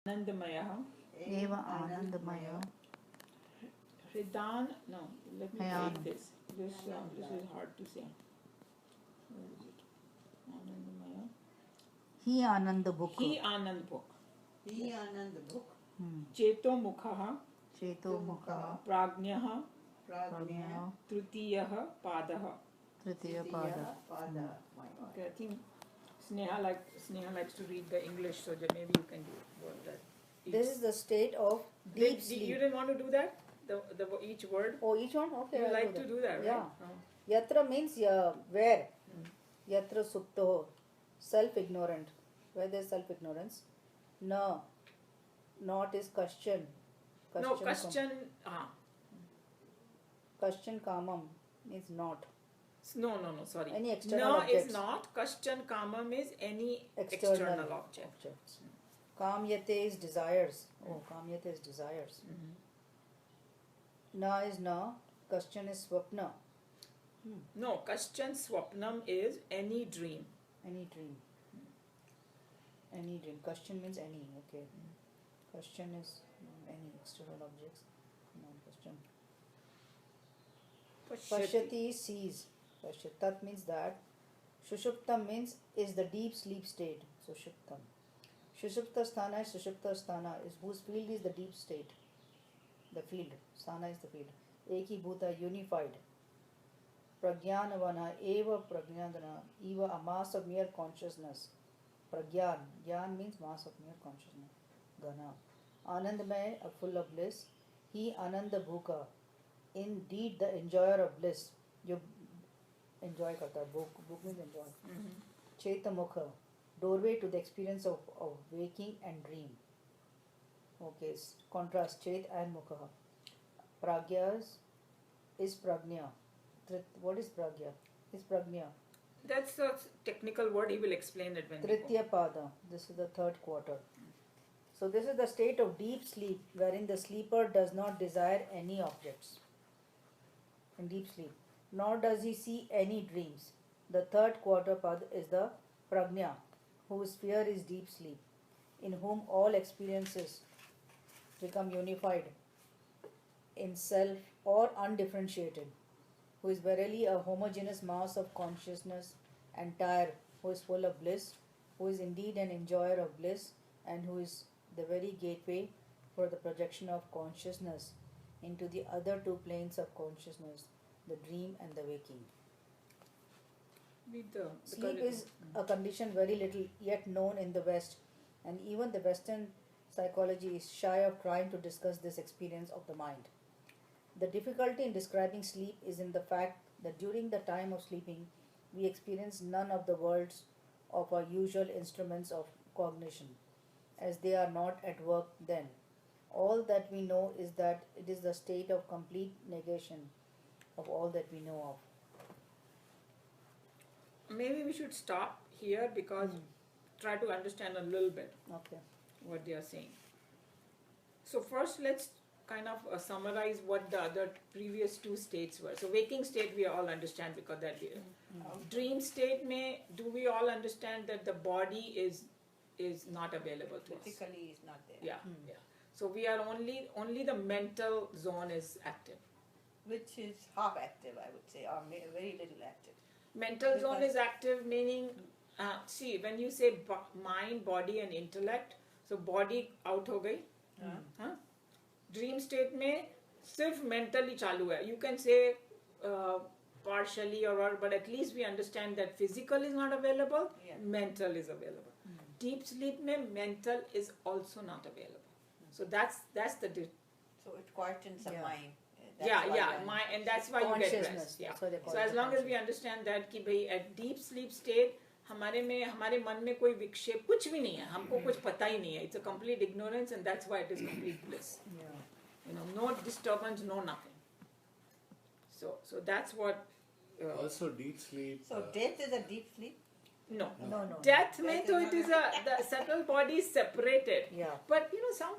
Anandamaya. Eva Anandamaya. Hridan, no, let me Hayan. take this. This is hard to say. Where is it? Anandamaya. He Ananda book. He Anand book. He Anand book. Cheto Mukha. Cheto Mukha. Prajnah. Prajna. Tritiyaha Padaha. Tritiya Pada. Pada. Okay, I think Sneha likes to read the English, so that maybe you can do that. This is the state of deep sleep. You didn't want to do that? The each word? Oh, each one? Okay. You I'll like to do that, right? Yeah. Oh. Yatra means where? Yatra supto, self-ignorant. Where there is self-ignorance. No. Not is question. No, question. Question kamam means not. No, sorry. Any external no objects. is not. Question kamam is any External object. objects. Kamyate is desires. Oh, kamyate is desires. Na is na. Question is swapna. No, question swapnam is any dream. Any dream. Any dream. Question means any. Okay. Question is any external objects. Non-question. Pashyati sees. Pashyatat means that. Shushuptam means is the deep sleep state. Sushuptam. Shushupta sthana is Sushupta sthana is whose field is the deep state. The field. Sthana is the field. Eki bhuta unified. Pragyanavana eva pragyadana eva a mass of mere consciousness. Pragyan. Gyan means mass of mere consciousness. Gana. Anandamay, a full of bliss. He Ananda Bhuka. Indeed the enjoyer of bliss. You enjoy karta. Bhuk means enjoy. Cheta Mukha. Doorway to the experience of waking and dream. Okay, contrast Chet and Mukha. Pragyas is Pragnya. What is Pragya? Is Pragnya. That's a technical word. He will explain it when Tritya Pada. This is the third quarter. So this is the state of deep sleep wherein the sleeper does not desire any objects. In deep sleep. Nor does he see any dreams. The third quarter Pad is the Pragnya, whose sphere is deep sleep, in whom all experiences become unified in self or undifferentiated, who is verily a homogeneous mass of consciousness, entire, who is full of bliss, who is indeed an enjoyer of bliss, and who is the very gateway for the projection of consciousness into the other two planes of consciousness, the dream and the waking. Sleep is a condition very little yet known in the West, and even the Western psychology is shy of trying to discuss this experience of the mind. The difficulty in describing sleep is in the fact that during the time of sleeping, we experience none of the worlds of our usual instruments of cognition, as they are not at work then. All that we know is that it is the state of complete negation of all that we know of. Maybe we should stop here because try to understand a little bit Okay. what they are saying. So first let's kind of summarize what the other previous two states were. So waking state we all understand because that dream state do we all understand that the body is not available to us? Physically is not there. Yeah. So we are only the mental zone is active. Which is half active, I would say, or very little active. Mental zone is active, meaning, see, when you say mind, body and intellect, so body out हो गई, dream state में सिर्फ mentally चालू है. You can say partially or but at least we understand that physical is not available, mental is available. Deep sleep में mental is also not available. So that's the So it quietens the mind. And that's why you get rest. Yeah. So as long as we understand that कि भाई at deep sleep state हमारे मन में कोई विक्षेप कुछ भी नहीं है, हमको कुछ पता ही नहीं है. It's a complete ignorance, and that's why it is complete bliss. No disturbance, no nothing. So that's what. Also deep sleep. So death is a deep sleep. No. Death में तो it is the subtle body is separated. Yeah. But some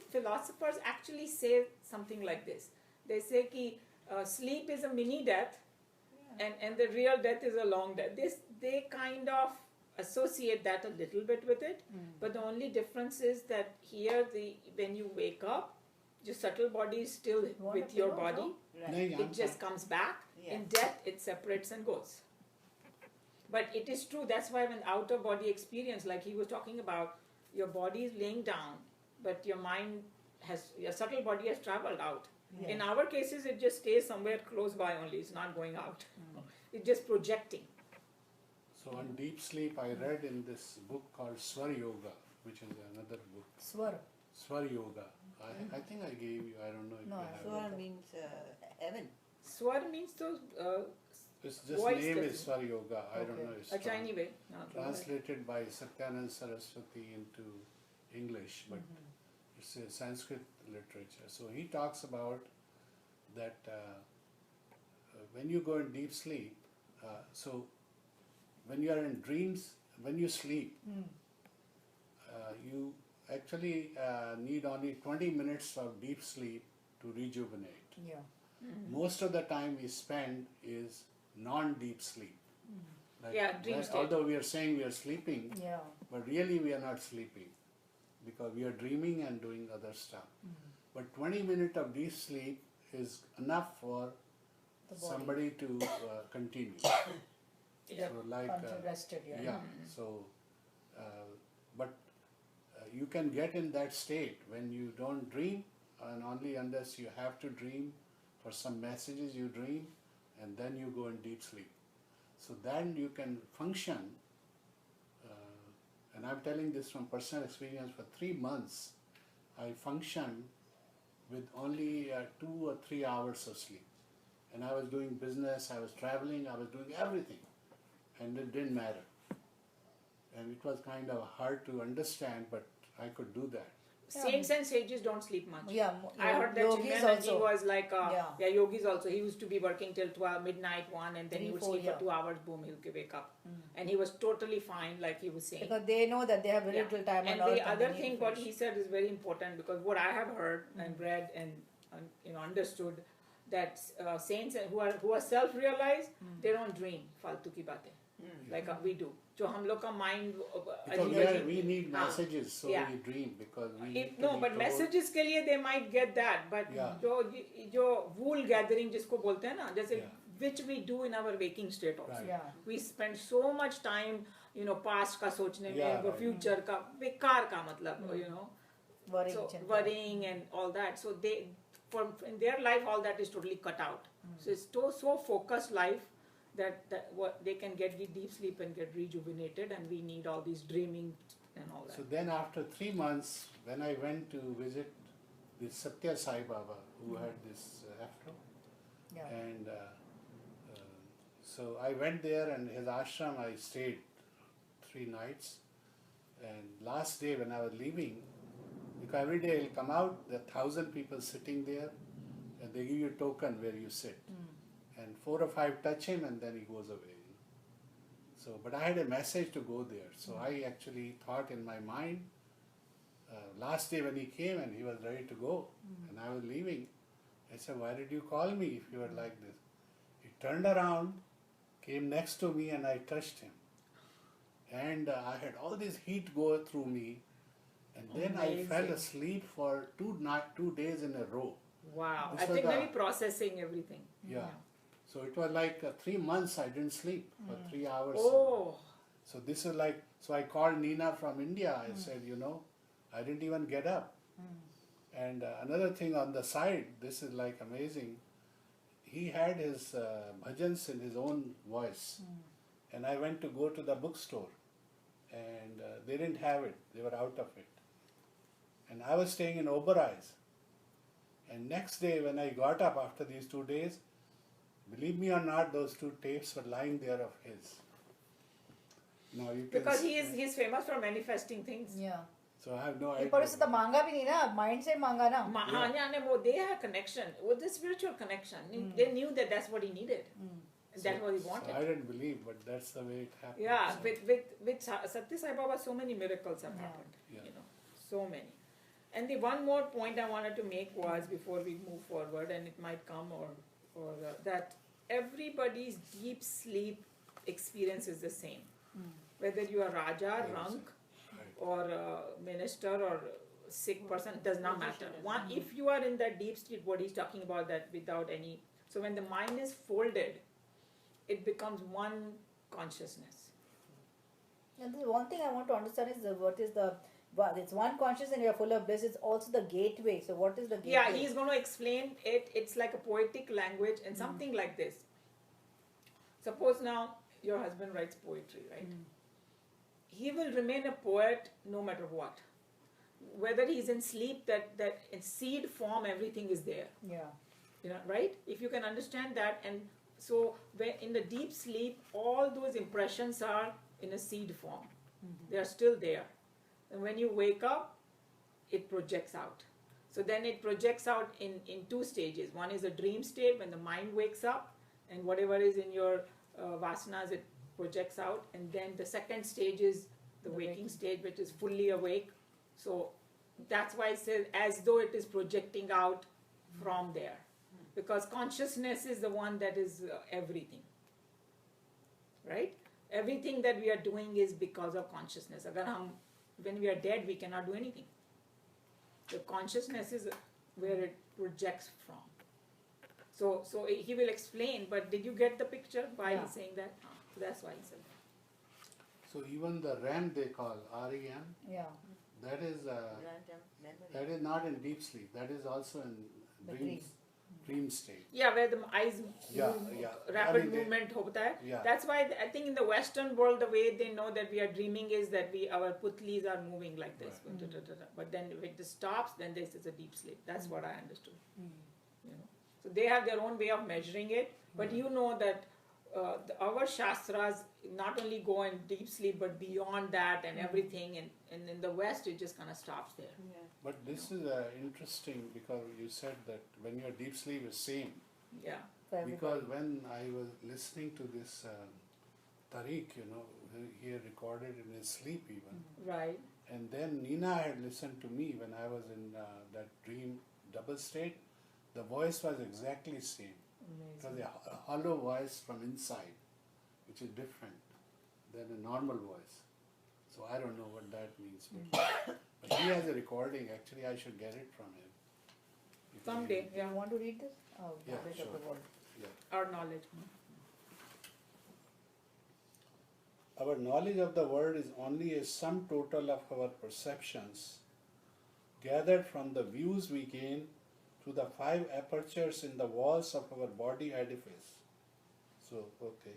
philosophers actually say something like this. They say कि sleep is a mini death, and the real death is a long death. They kind of associate that a little bit with it, but the only difference is that here when you wake up, your subtle body is still want with a your pillow, body. Right. नहीं, It just comes back. Yeah. In death, it separates and goes. But it is true. That's why when outer body experience, like he was talking about, your body is laying down, but your subtle body has traveled out. Yeah. In our cases, it just stays somewhere close by only. It's not going out. It's just projecting. So on deep sleep, I read in this book called Swar Yoga, which is another book. Swar. Swar Yoga. I think I gave you. I don't know if No, you I have Swar it. means heaven. Swar means those It's just voice name doesn't- is Swar Yoga. I don't Okay. know. It's Acha, anyway. No, translated by Satyanand Saraswati into English, but it's a Sanskrit literature. So he talks about that when you go in deep sleep, so when you are in dreams, when you sleep, you actually need only 20 minutes of deep sleep to rejuvenate. Yeah. Most of the time we spend is non-deep sleep. Like Yeah, dream state. although we are saying we are sleeping, Yeah. but really we are not sleeping because we are dreaming and doing other stuff. But 20 minutes of deep sleep is enough for The body. somebody to continue. Yeah. So like Rested, yeah. yeah. So, but you can get in that state when you don't dream, and only unless you have to dream for some messages you dream, and then you go in deep sleep. So then you can function. And I'm telling this from personal experience. For 3 months, I functioned with only 2 or 3 hours of sleep, and I was doing business, I was traveling, I was doing everything, and it didn't matter. And it was kind of hard to understand, but I could do that. Saints and sages don't sleep much. Yeah. I heard that Yogis Chinmay Manji also. was like, Yeah. yogis also. He used to be working till 12, midnight, 1, and then he 3, would 4, sleep for yeah. 2 hours, boom, he'll wake up. And he was totally fine, like he was saying. Because they know that they have very Yeah. little time And on earth the other they need thing to what finish. he said is very important, because what I have heard and read and understood, that saints who are self-realized, they don't dream फालतू की बातें like we do. जो हम लोग का mind Because we need हाँ. messages, so Yeah. we dream because we need to no, be but told. messages के लिए they might get that, but Yeah. जो wool gathering जिसको बोलते हैं ना, जैसे Yeah. which we do in our waking state also. Right. Yeah. We spend so much time, past का सोचने Yeah, में, right. future का, बेकार का मतलब, Worrying, so चिंता. worrying and all that. So in their life, all that is totally cut out. So it's so focused life that what they can get the deep sleep and get rejuvenated, and we need all these dreaming and all that. So then after 3 months, when I went to visit this Satya Sai Baba, who had this afro, Yeah. and so I went there, and his ashram I stayed 3 nights. And last day when I was leaving, because every day he'll come out, there are 1,000 people sitting there, and they give you a token where you sit. And 4 or 5 touch him, and then he goes away. So, but I had a message to go there. So I actually thought in my mind, last day when he came and he was ready to go, and I was leaving, I said, why did you call me if you were like this? He turned around, came next to me, and I touched him. And I had all this heat go through me, and then I fell Amazing. asleep for 2 days in a row. Wow. This I was think the- maybe processing everything. Yeah. So it was like 3 months I didn't sleep for 3 hours. Oh. So this is like, so I called Nina from India. I said, I didn't even get up. And another thing on the side, this is like amazing. He had his bhajans in his own voice. And I went to go to the bookstore. And they didn't have it. They were out of it. And I was staying in Oberais. And next day when I got up after these 2 days, believe me or not, those 2 tapes were lying there of his. Now you can Because see- he's famous for manifesting things. Yeah. So I have no ये idea. पर उससे तो मांगा भी नहीं ना, mind से मांगा ना. हाँ, yeah, they had a connection with the spiritual connection. They knew that that's what he needed. And that's what he So I wanted. didn't believe, but that's the way it happened. Yeah, So- with Satya Sai Baba, so many miracles have Yeah. happened. Yeah. So many. And the one more point I wanted to make was, before we move forward, and it might come or that everybody's deep sleep experience is the same. whether you are Raja, Yes. Rank, Right. or minister or sick person, does not matter. One, if you are in that deep sleep, what he's talking about, that without any, so when the mind is folded, it becomes one consciousness. And the one thing I want to understand is what is the, well, it's one conscious and you're full of bliss. It's also the gateway. So what is the gateway? Yeah, he's going to explain it. It's like a poetic language and something like this. Suppose now your husband writes poetry, right? He will remain a poet no matter what. Whether he's in sleep, that in seed form, everything is there. Yeah. You know, right? If you can understand that, and so when in the deep sleep, all those impressions are in a seed form. They are still there. And when you wake up, it projects out. So then it projects out in two stages. One is a dream state when the mind wakes up, and whatever is in your vasanas, it projects out. And then the second stage is the waking stage, which is fully awake. So that's why it says as though it is projecting out from there. Because consciousness is the one that is everything. Right? Everything that we are doing is because of consciousness. When we are dead, we cannot do anything. The consciousness is where it projects from. So he will explain, but did you get the picture why Yeah. he's saying that? That's why he said that. So even the REM they call REM, Yeah. that is Random memory. that is not in deep sleep. That is also in The dream state. Yeah, where the eyes Yeah, move, yeah. rapid I mean, movement hota hai. Yeah. That's why I think in the Western world, the way they know that we are dreaming is that our putlis are moving like this. But then if it stops, then this is a deep sleep. That's what I understood. You know, so they have their own way of measuring it. But you know that our shastras not only go in deep sleep, but beyond that and everything. And in the West, it just kind of stops there. Yeah. But this is interesting because you said that when you're deep sleep is same. Yeah. For everybody. Because when I was listening to this Tariq, he had recorded in his sleep even. Right. And then Nina had listened to me when I was in that dream double state. The voice was exactly same. It was a hollow voice from inside, which is different than a normal voice. So I don't know what that means. But he has a recording. Actually, I should get it from him. If he- Someday, You yeah. want to read this? Oh, Yeah, Bit sure. of the world. Yeah. Our knowledge. Our knowledge of the world is only a sum total of our perceptions, gathered from the views we gain through the 5 apertures in the walls of our body edifice. So, okay.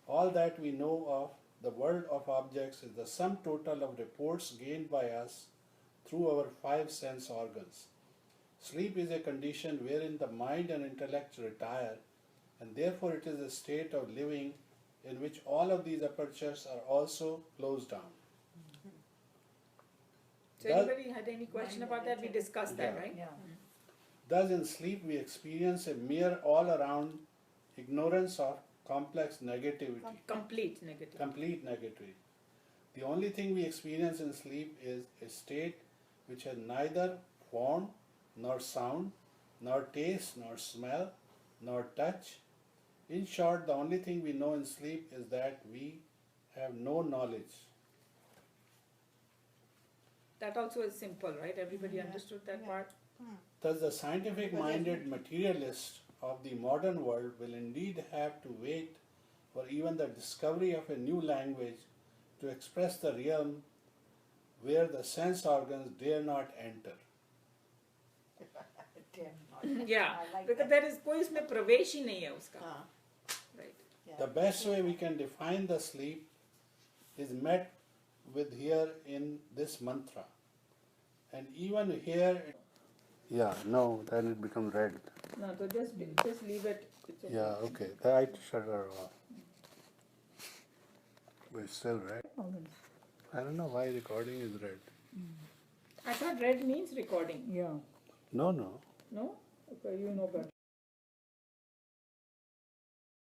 All that we know of the world of objects is the sum total of reports gained by us through our 5 sense organs. Sleep is a condition wherein the mind and intellect retire, and therefore it is a state of living in which all of these apertures are also closed down. So Does- anybody had any question about that? We discussed that, Yeah. right? Yeah. Thus, in sleep, we experience a mere all around ignorance of complex negativity, Complete negative. complete negativity. The only thing we experience in sleep is a state which has neither form, nor sound, nor taste, nor smell, nor touch. In short, the only thing we know in sleep is that we have no knowledge. That also is simple, right? Everybody understood that part? Thus, the scientific minded materialist of the modern world will indeed have to wait for even the discovery of a new language to express the realm where the sense organs dare not enter. Dare not. Yeah, I like because that. there is कोई इसमें प्रवेश ही नहीं है उसका, हाँ, right? yeah. The best way we can define the sleep is met with here in this mantra. And even here. Yeah, no, then it becomes red. No, so just leave it. It's okay. Yeah, okay. I shut her off. But it's still red. I don't know why recording is red. I thought red means recording. Yeah. No. No? Okay, you know better.